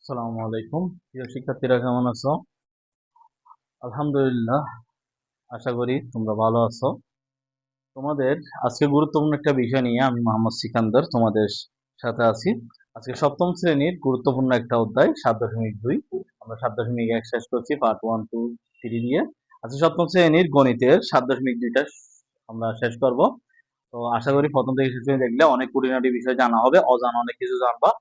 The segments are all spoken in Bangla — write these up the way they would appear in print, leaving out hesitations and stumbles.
আসসালামু আলাইকুম। প্রিয় শিক্ষার্থীরা, কেমন আছো? আলহামদুলিল্লাহ, আশা করি তোমরা ভালো আছো। তোমাদের আজকে গুরুত্বপূর্ণ একটা বিষয় নিয়ে আমি মোহাম্মদ সিকান্দার তোমাদের সাথে আছি। আজকে সপ্তম শ্রেণীর গুরুত্বপূর্ণ একটা অধ্যায় 7.2। আমরা 7.1 শেষ করছি পার্ট 1, 2, 3 দিয়ে। আজকে সপ্তম শ্রেণীর গণিতের 7.2টা আমরা শেষ করব। তো আশা করি প্রথম থেকে শেষ পর্যন্ত দেখলে অনেক খুঁটিনাটি বিষয় জানা হবে, অজানা অনেক কিছু জানবা।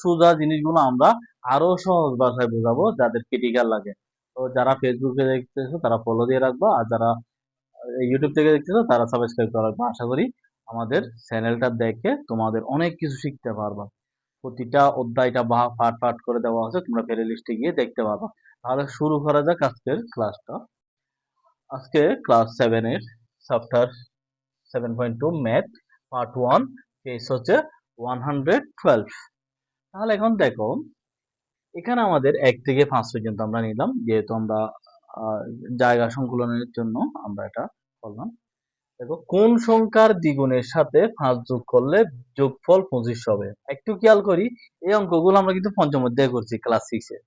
সোজা জিনিসগুলো আমরা আরো সহজ ভাষায় বোঝাবো যাদের ক্রিটিক্যাল লাগে। তো যারা ফেসবুকে দেখতেছো তারা ফলো দিয়ে রাখবা, আর যারা ইউটিউব থেকে দেখতেছো তারা সাবস্ক্রাইব করে রাখবা। আশা করি আমাদের চ্যানেলটা দেখে তোমাদের অনেক কিছু শিখতে পারবা। প্রতিটা অধ্যায়টা বা পার্ট পার্ট করে দেওয়া আছে, তোমরা প্লে লিস্টে গিয়ে দেখতে পারবা। তাহলে শুরু করা যাক আজকের ক্লাসটা। আজকে ক্লাস 7 এর চ্যাপ্টার 7.2 ম্যাথ পার্ট 1, পেজ হচ্ছে 112। তাহলে এখন দেখো, এখানে আমাদের 1 থেকে 5 পর্যন্ত আমরা নিলাম, যেহেতু আমরা আহ, জায়গা সংকুলনের জন্য আমরা এটা করলাম। দেখো, কোন সংখ্যার দ্বিগুণের সাথে 5 যোগ করলে যোগফল 25 হবে। একটু খেয়াল করি, এই অঙ্কগুলো আমরা কিন্তু পঞ্চম অধ্যায়ে করছি, ক্লাস 6 এ।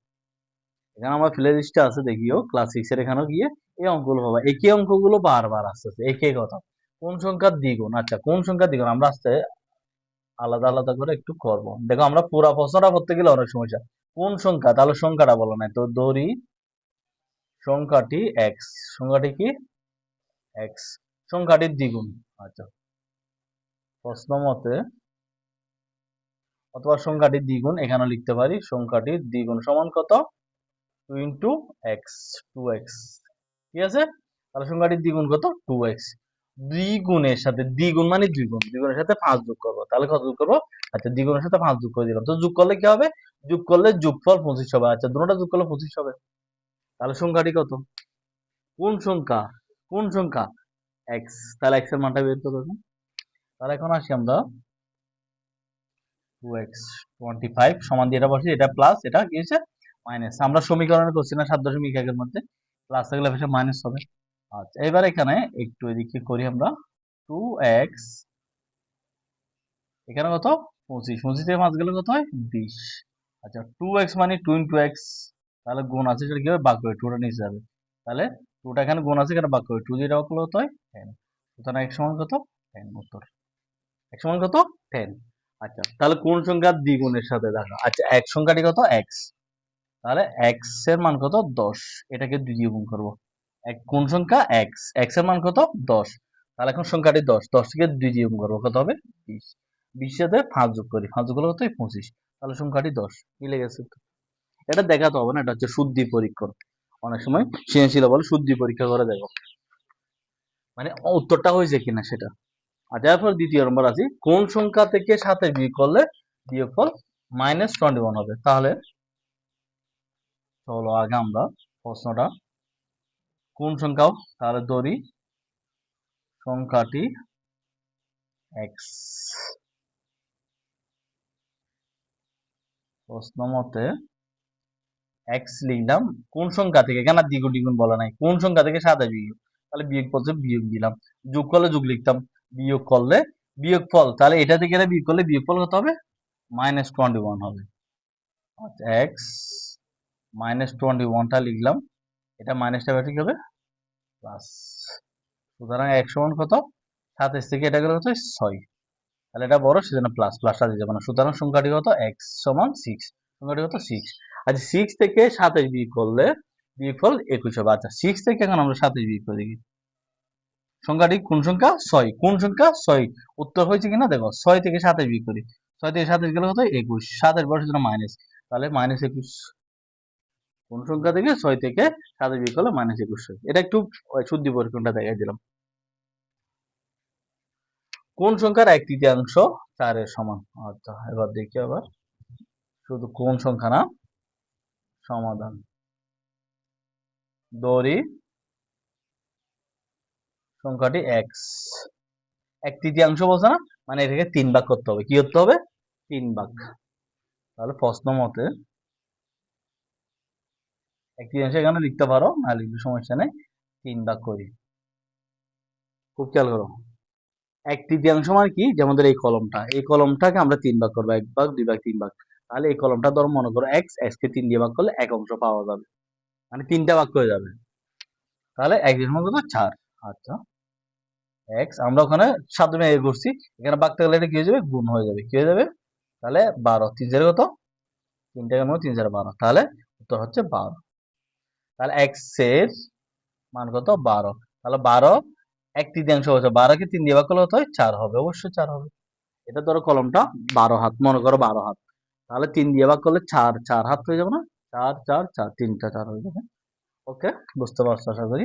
এখানে আমার প্লে লিস্টে আছে, দেখিও ক্লাস 6 এর এখানেও গিয়ে এই অঙ্কগুলো পাবা। একই অঙ্কগুলো বারবার আসতেছে, একই কথা। কোন সংখ্যার দ্বিগুণ, আচ্ছা কোন সংখ্যার দ্বিগুণ আমরা আস্তে আলাদা আলাদা করে একটু করব। দেখো, আমরা পুরা প্রশ্নটা করতে গেলে অনেক সমস্যা। কোন সংখ্যা, তাহলে সংখ্যাটা বলো নাই তো, ধরি সংখ্যাটি এক্স। সংখ্যাটি কি? এক্স। সংখ্যাটির দ্বিগুণ। আচ্ছা, প্রশ্ন মতে অথবা সংখ্যাটির দ্বিগুণ এখানে লিখতে পারি। সংখ্যাটির দ্বিগুণ সমান কত? 2 ইন্টু এক্স, 2x। ঠিক আছে, তাহলে সংখ্যাটির দ্বিগুণ কত? 2x। দ্বিগুণের সাথে, দ্বিগুণ মানে দ্বিগুণ, দ্বিগুণের সাথে 5 যোগ করবো, তাহলে কত যোগ করবো? আচ্ছা, দ্বিগুণের সাথে 5 যোগ করে দিলাম। তো যোগ করলে কি হবে? যোগ করলে যোগফল 25 হবে। আচ্ছা, দুটোটা যোগ করলে 25 হবে। তাহলে সংখ্যাটি কত? কোন সংখ্যা? কোন সংখ্যা? এক্স। তাহলে এক্স এর মানটা বের করতে হবে। তাহলে এখন আসি আমরা 2x 25 সমান দিয়ে এটা বসি, এটা প্লাস, এটা কি হচ্ছে মাইনাস। আমরা সমীকরণ করছি না 7.1 এর মধ্যে, প্লাস থাকলে পাশে মাইনাস হবে। আচ্ছা, এবার এখানে একটু এদিকে করি আমরা। 2x, এখানে কত? 25, 25 থেকে 5 গেলে কত হয়? 20। আচ্ছা, 2x মানে 2 ইন্টু এক্স, তাহলে গুণ আছে, সেটা কি হবে? ভাগ করে 2টা নিচে যাবে। তাহলে 2টা এখানে গুণ আছে, এখানে ভাগ করে 2 দিয়ে ভাগ করলে কত হয়? 10। সুতরাং x সমান কত? 10। উত্তর x সমান কত? 10। আচ্ছা, তাহলে কোন সংখ্যার দ্বিগুণের সাথে দেখা? আচ্ছা, এক সংখ্যাটি কত? x। তাহলে x এর মান কত? 10। এটাকে 2 দিয়ে গুণ করব। কোন সংখ্যা? x। x এর মান কত? 10। তাহলে এখন সংখ্যাটি 10, 10 থেকে 2 দিয়ে গুণ করবো, কত হবে? 20। 20 সাথে 5 যোগ করি, 5 যোগ করলে কত হয়? 25। তাহলে সংখ্যাটি 10। মিলে গেছে তো। এটা দেখাতে হবে না, এটা হচ্ছে শুদ্ধি পরীক্ষণ। অনেক সময় সৃজনশীল বলে শুদ্ধি পরীক্ষা করে দেখো, মানে উত্তরটা হয়েছে কিনা সেটা। আর তারপর দ্বিতীয় নম্বর আছে, কোন সংখ্যা থেকে 27 বিয়োগ করলে বিয়োগফল -21 হবে। তাহলে চলো আগে আমরা প্রশ্নটা, কোন সংখ্যাও, তাহলে ধরি সংখ্যাটি এক্স। প্রশ্ন মতে এক্স লিখলাম। কোন সংখ্যা থেকে, কেন দ্বিগুণ দ্বিগুণ বলা নাই, কোন সংখ্যা থেকে 27 বিয়োগ, তাহলে বিয়োগ বলছে বিয়োগ দিলাম। যোগ করলে যোগ লিখতাম, বিয়োগ করলে বিয়োগফল, তাহলে এটা থেকে এটা বিয়োগ করলে বিয়োগফল কত হবে? -21 হবে। আচ্ছা, এক্স -21টা লিখলাম, এটা মাইনাসটা কি হবে? প্লাস। সুতরাং এক সমান কত? 27 থেকে এটা গেলে কত? 6। তাহলে এটা বড়, সেজন্য প্লাস, প্লাসটা দিতে যাবে না। সুতরাং সংখ্যাটি কত? এক্স সমান 6। সংখ্যাটি কত? 6। আচ্ছা, 6 থেকে 27 বিয়োগ করলে বিয়োগফল 21 হবে। আচ্ছা, 6 থেকে এখন আমরা 27 বিয়োগ করে দেখি। সংখ্যাটি কোন সংখ্যা? 6। কোন সংখ্যা? 6। উত্তর হয়েছে কিনা দেখো, 6 থেকে 27 বিয়োগ করি। 6 থেকে 27 গেলে কত? 21। 27 বড়, সেজন্য মাইনাস। তাহলে -21। কোন সংখ্যা থেকে 6 থেকে 27 বিয়োগ করলে -21 হয়। এটা একটু শুদ্ধি পরীক্ষণটা দেখাই দিলাম। কোন সংখ্যার 1/3 4 এর সমান? আচ্ছা, এবার দেখি আবার, শুধু কোন সংখ্যা না, সমাধান। ধরি সংখ্যাটি এক্স। 1/3 বলছে না, মানে এটাকে 3 ভাগ করতে হবে। কি করতে হবে? 3 ভাগ। তাহলে প্রশ্ন মতে 1/3 এখানে লিখতে পারো, না লিখলে সমস্যা নেই। 3 ভাগ করি, খুব খেয়াল করো। 1/3 মানে কি? যে আমাদের এই কলমটা, এই কলমটাকে আমরা 3 ভাগ করবো, 1 ভাগ, 2 ভাগ, 3 ভাগ। তাহলে এই কলমটা ধরো মনে করো এক্স, এক্স কে 3 দিয়ে ভাগ করলে এক অংশ পাওয়া যাবে, মানে 3টা ভাগ হয়ে যাবে। তাহলে এক সমান কত 4। আচ্ছা, এক্স আমরা ওখানে 7 এ করছি, এখানে ভাগ থাকলে এটা কি হয়ে যাবে, গুণ হয়ে যাবে, কি হয়ে যাবে, তাহলে 12, 3 4 কত, 3 টাকার মধ্যে 3 4 12, তাহলে উত্তর হচ্ছে 12। তাহলে এক্স এর মান কত, 12। তাহলে 12 1/3 হচ্ছে, 12 কে 3 দিয়ে ভাগ করলে কত হয়, 4 হবে, অবশ্যই 4 হবে। এটা ধরো কলমটা 12 হাত, মনে করো 12 হাত, তাহলে 3 দিয়ে ভাগ করলে 4, 4 হাত হয়ে যাবে না, 4 4 4, 3টা 4 হয়ে যাবে। ওকে, বুঝতে পারছো আশা করি।